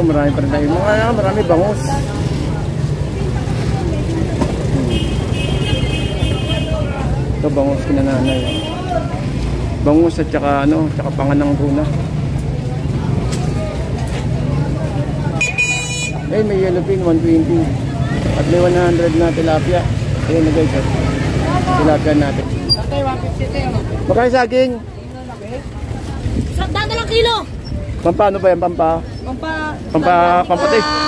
marami pa rin tayo. Marami bangus. Ito bangus kinananay. Bangus at saka ano, saka panganang tuna. Eh, may yellowfin 120. At may 100 na tilapia. Ayun na guys, tilapia natin. Okay, 150 tayo. Magkano saging? Saan na lang kilo? Pampano ba yan?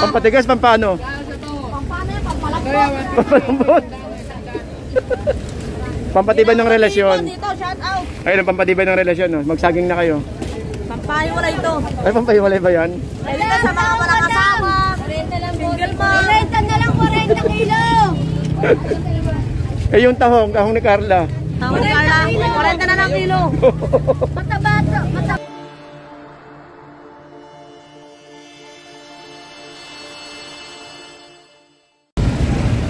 Pampatigas, pampano? Pampano yan, pampalambot. Pampalambot. Pampatibay ng relasyon. Dito, shout out. Ayun ang pampatibay ng relasyon. No? Magsaging na kayo. Pampahiwalay ito. Ay, pampahiwalay ba yan? Dito sa mga walang kasama. 40 lang po. 40 na lang, 40 kilo. Eh yung tahong ni Carla. Tahong ni Carla, 40 na lang kilo. Mataba.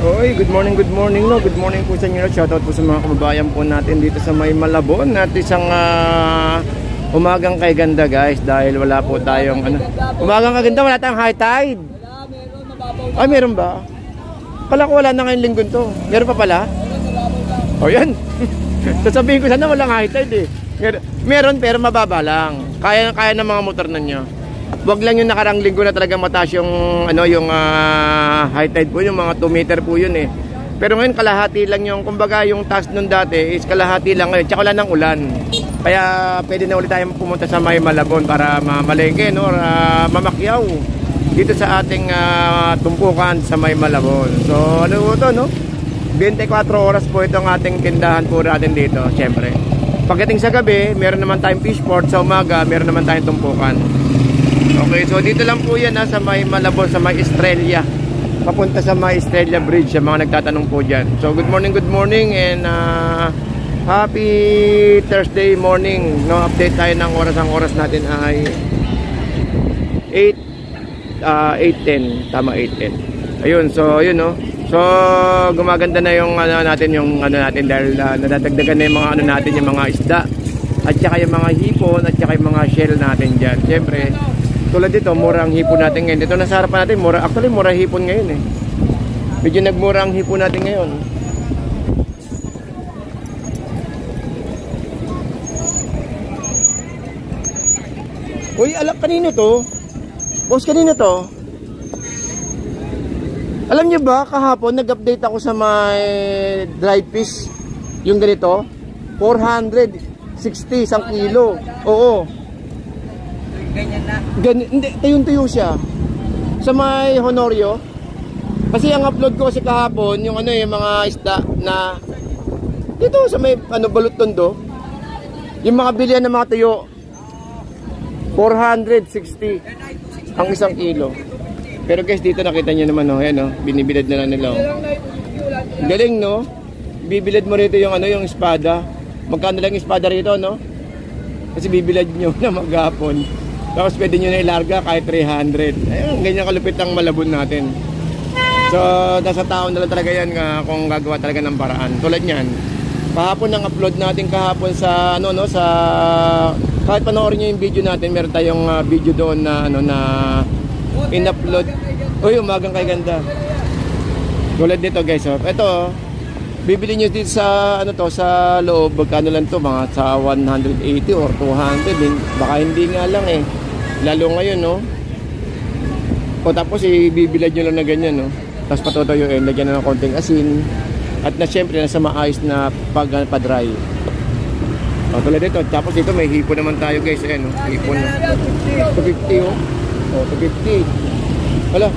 Oy, good morning no. Good morning po sa inyo. Shoutout po sa mga kababayan po natin dito sa May Malabon at isang umagang kay ganda guys dahil wala po tayong ano. Umagang kaganda, wala tayong high tide. Ay, meron ba? Kala ko wala na ngayong linggo to. Meron pa pala? O yan. Sasabihin ko sana walang high tide eh. Meron pero mababa lang. Kaya ng mga motor ninyo. Wag lang yung nakarang linggo na talaga mataas yung ano yung high tide po, yung mga 2 meter po yun eh. Pero ngayon kalahati lang yung, kumbaga yung taas nun dati is kalahati lang ngayon, tsaka wala ng ulan. Kaya pwede na ulit tayong pumunta sa May Malabon para mamalengke no, or mamakyaw dito sa ating tumpukan sa May Malabon. So ano po to no? 24 oras po itong ating tindahan po natin dito, syempre. Pagdating sa gabi, meron naman tayong fish port, sa umaga meron naman tayong tumpukan. Okay, so dito lang po yan sa May Malabon, sa May Estrella. Papunta sa May Estrella Bridge, sa mga nagtatanong po dyan. So good morning and happy Thursday morning. No, update tayo ng oras. Ang oras natin ay 8:10. Tama, 8:10. Ayun, so ayun no. So gumaganda na yung ano natin, dahil nadadagdagan na yung mga natin, yung mga isda. At saka yung mga hipon, at saka yung mga shell natin dyan. Siyempre, tulad dito, mura ang hipon natin ngayon. Dito nasa harapan natin, actually mura hipon ngayon eh. Medyo nagmura ang hipon natin ngayon. Uy, kanino to? Boss, kanino to? Alam niyo ba, kahapon nag-update ako sa may dried fish. Yung ganito, 460 isang kilo. Oo. Ganyan na. Hindi, tuyong-tuyo siya. Sa may Honorio. Kasi ang upload ko kasi kahapon, yung yung mga isda na dito sa may Balot Tondo. Yung mga bilihan ng mga tuyo. 460 ang isang kilo. Pero guys, dito nakita niyo naman ayan binibilad na nila. Galing no? Bibilad mo rito yung yung espada. Magkano lang espada rito no? Kasi bibilad nyo na maghapon. Tapos pwede nyo na ilarga kahit 300. Ayun, ganyan kalupit ang Malabon natin. So, nasa tao na lang talaga yan kung gagawa talaga ng paraan. Tulad nyan, kahapon ang upload natin kahapon sa sa kahit panoorin nyo yung video natin, meron tayong video doon na na in-upload. Uy, umagang kay ganda. Tulad dito guys, ito bibili nyo dito sa sa loob, magkano lang to, mga sa 180 or 200 baka hindi nga lang eh, lalo ngayon no. O tapos ibibilad nyo lang na ganyan no, tapos patutuyuin, lagyan na ng konting asin at na syempre nasa maayos na pa-dry. O tulad dito, tapos dito may hipon naman tayo guys, ayan no, hipon no. 250 oh. O 250. Wala,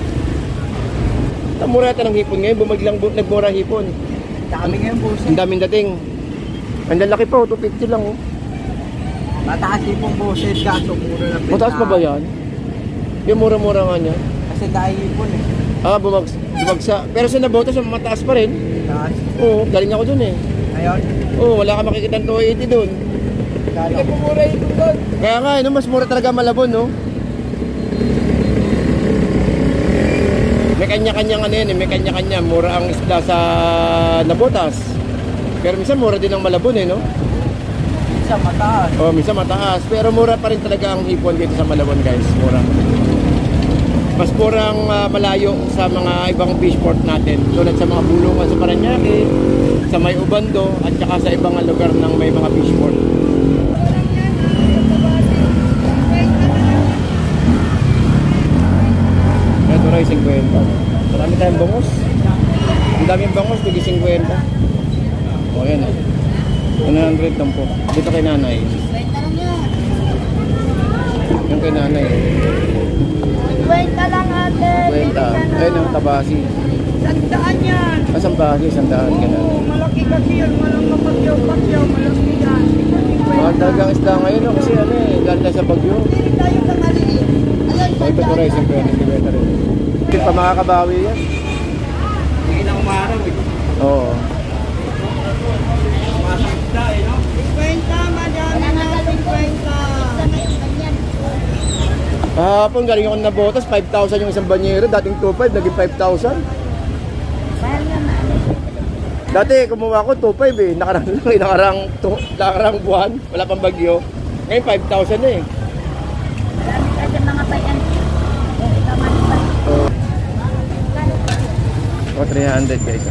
mura yata ng hipon ngayon, bumaglang nagmura hipon. Dami ngayon boss. Ang daming dating. Ang lalaki pa, 250 lang oh. Mataas yung pong boses, kaso mura na pinta. Mataas pa ba yan? Yung mura-mura nga niya. Kasi dahil ipon eh. Bumagsa. Pero sa nabotas, mataas pa rin. Mataas? Oo, galing ako dun eh. Ngayon? Oo, wala ka makikita ng 280 dun. Hindi po mura ipon dun. Kaya nga, mas mura talaga Malabon no. May kanya-kanyang may kanya-kanya. Mura ang isda sa nabotas. Pero minsan mura din ang Malabon no? Minsan mataas. Oh, minsan mataas. Pero mura pa rin talaga ang hipon dito sa Malabon guys. Mura. mas kurang malayo sa mga ibang fishport natin. Tulad sa mga bulungan sa Parañaque, sa may Ubando, at saka sa ibang lugar ng may mga fishport. Ito rin, 50. Marami tayong bangos. Ang daming bangos, tigil 50. O, yan o. 100 lang po. Dito kay nanay. Yung kay nanay. 50 lang ate. 50. Ayun ang tabasi. Sandaan yan. Asang basi, sandaan ka na. Malaki kasi yan. Walang kapagyaw-pagyaw. Malaki yan. Mga talagang isda ngayon no? Kasi ano eh, ganda sa bagyo. Hindi tayo sa maliit. O, ito ko rin, 50 rin. Hindi pa makakabawi yan. Hindi na umaraw eh. Oo. Masakta eh, no? 50, madami na 50. Kahapon galing ako na botas, 5,000 yung isang banyero. Dating 2,500, naging 5,000. Dati kumuha ko 2,500 eh. Nakarang buwan, wala pang bagyo. Ngayon 5,000 na eh. Kasi mga bayan. O, 300 guys.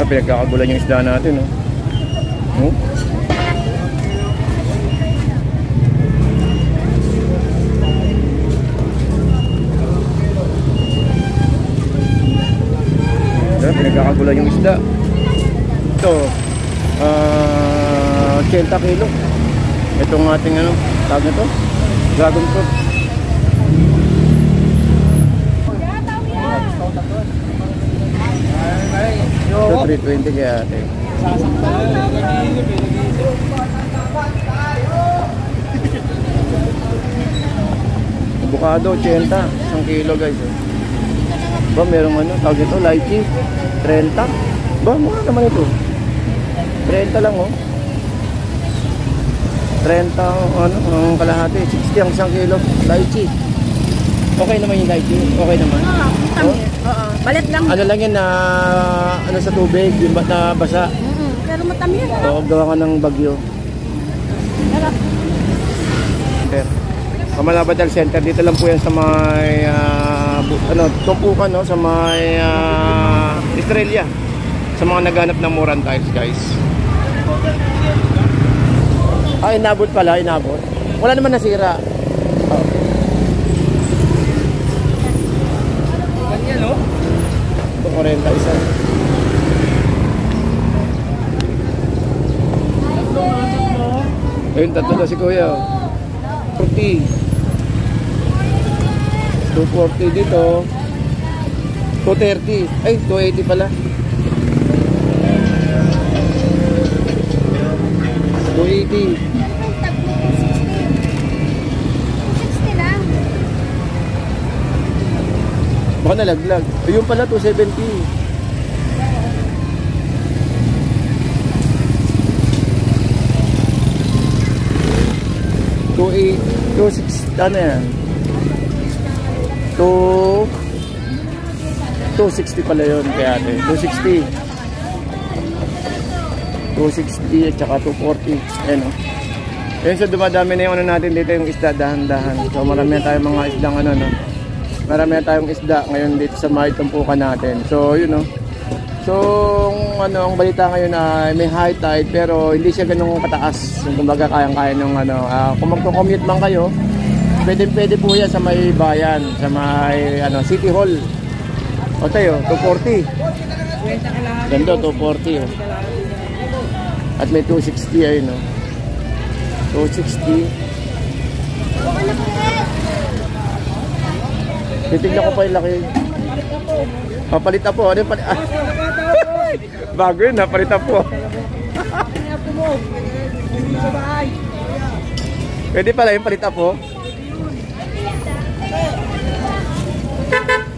Pinagkakagulan yung isda natin, no? Oh? Pinagkakagulan yung isda. Ito, 80 kilo. Itong ating ano, tawag na to? Dragon fruit. Ito 320 kaya ate. Avocado 80, 1 kilo guys. Ba merong ano, tawag ito, lychee 30. Ba mura naman ito. 30 lang oh. 30 ano, ang kalahati, 60 ang 1 kilo lychee. Okay naman yung lychee, okay naman. Oo, balit lang. Ano lang yan na ano sa tubig, yung na basa. Pero matamis. Oo, gawa ka ng bagyo. Kamalabadal Center, dito lang po yan sa may tumpukan no, sa may Estrella. Sa mga naghanap ng Moran tiles, guys. Ah, inabot pala, inabot. Wala naman nasira. Oh. Ganyan, no? 40 isa. Ayun, tatlo na si Kuya. 40. 240 dito. 230. Ay, 280 pala. 280. 60 lang. Baka nalaglag. Ayun pala, 270. Ano yan? 260 pala yun kaya ate. 260 at saka 240. Ayan o. Ayun, so dumadami na yung ano natin dito, yung isda dahan-dahan. So marami na tayong mga isdang ano no. Marami na tayong isda ngayon dito sa may tumpukan natin. So yun o. So ano, ang balita ngayon ay may high tide pero hindi siya ganun kataas. Yung kumbaga kayang-kaya nung ano. Kung magko-commute man kayo, pwede po yan sa may bayan, sa may ano, City Hall. O tayo, 240. Ganda, 240 oh. At may 260 ayun oh. 260. Titignan ko pa yung laki. Papalit po. Ano yung palit? Bago yun, napalit po. Pwede pala yung palit po.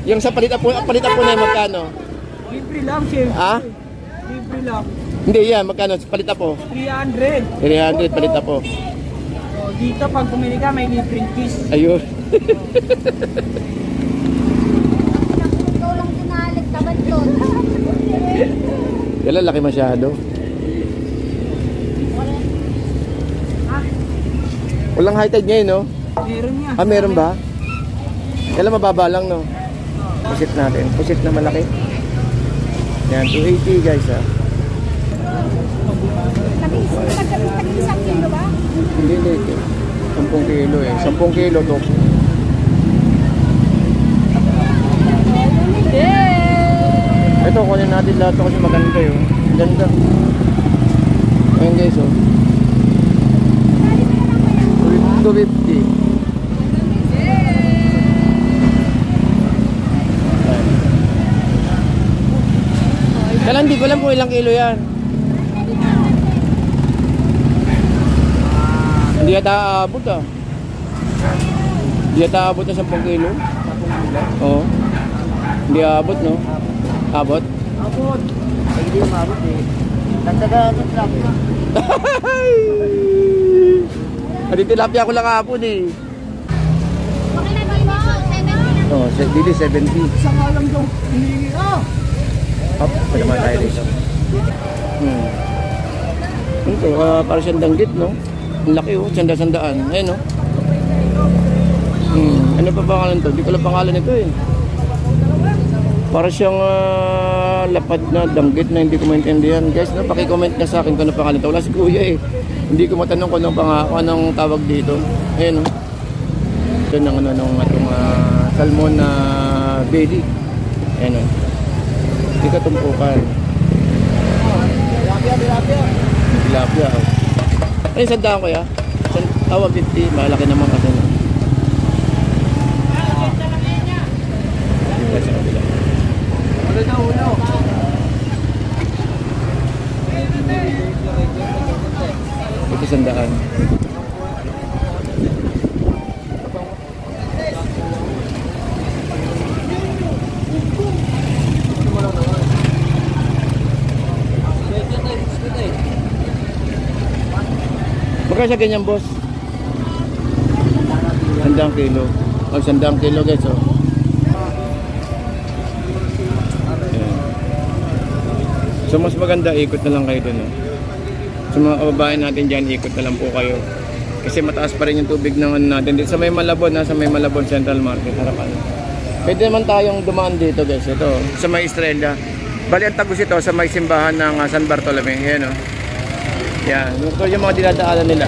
Yung sa palit po na yung magkano? Libre lang, chef. Ha? Libre lang. Hindi yan, magkano? Palit po? 300. 300, palit po. So, dito pag pumili ka, may libreng kiss. Ayun. Ikaw lang tinalit naman doon. Kailan laki masyado. Walang high tide ngayon, no? Meron niya. Ah, meron ba? Kailan mababa lang, no? Pusit natin. Pusit na malaki. Yan, 280 guys, ha. Isang kilo ba? Hindi. 10 kilo eh. 10 kilo to. Ito, kunin natin lahat to kasi maganda yun. Ganda. Ayan guys, oh. 250. Kailan hindi ko alam kung ilang kilo yan. Hindi yata aabot ah. Hindi yata aabot na 10 kilo. Oo. Hindi aabot, no? Abot? Abot. Ay, hindi umabot eh. Tataga ng trap. Adi tilapia ko lang hapon eh. Oh, dito 70. Isang alam daw. Up, panaman tayo dito. Ito, para siyang danggit, no? Ang laki, oh. Sanda-sandaan. Ayan, no? Ano pa pangalan to? Di ko lang pangalan ito, eh. Para siyang lapad na danggit na hindi ko maintindihan. Guys, no? Paki-comment na sa akin kung ano pangalan to. Wala si Kuya, eh. Hindi ko matanong kung anong tawag dito. Ayan, no? Ito ng itong salmon na belly. Ayan, no? Hindi ka tumpukan. Tilapia. Ano yung sandaan ko ya? Tawag 50. Malaki naman kasi. Ulo na ulo. Ito sandaan. Magkano siya ganyan, boss? 100 kilo. O, 100 kilo guys, oh. Ayan. So, mas maganda, ikot na lang kayo dun, oh. Sa mga kababayan natin dyan, ikot na lang po kayo. Kasi mataas pa rin yung tubig ng ano natin. Dito sa may Malabon, sa may Malabon Central Market, harapan. Pwede naman tayong dumaan dito, guys. Ito, sa may Estrella. Bali, ang tagus ito sa may simbahan ng San Bartolome. Ayan, oh. Yan, ito yung mga dinadaanan nila.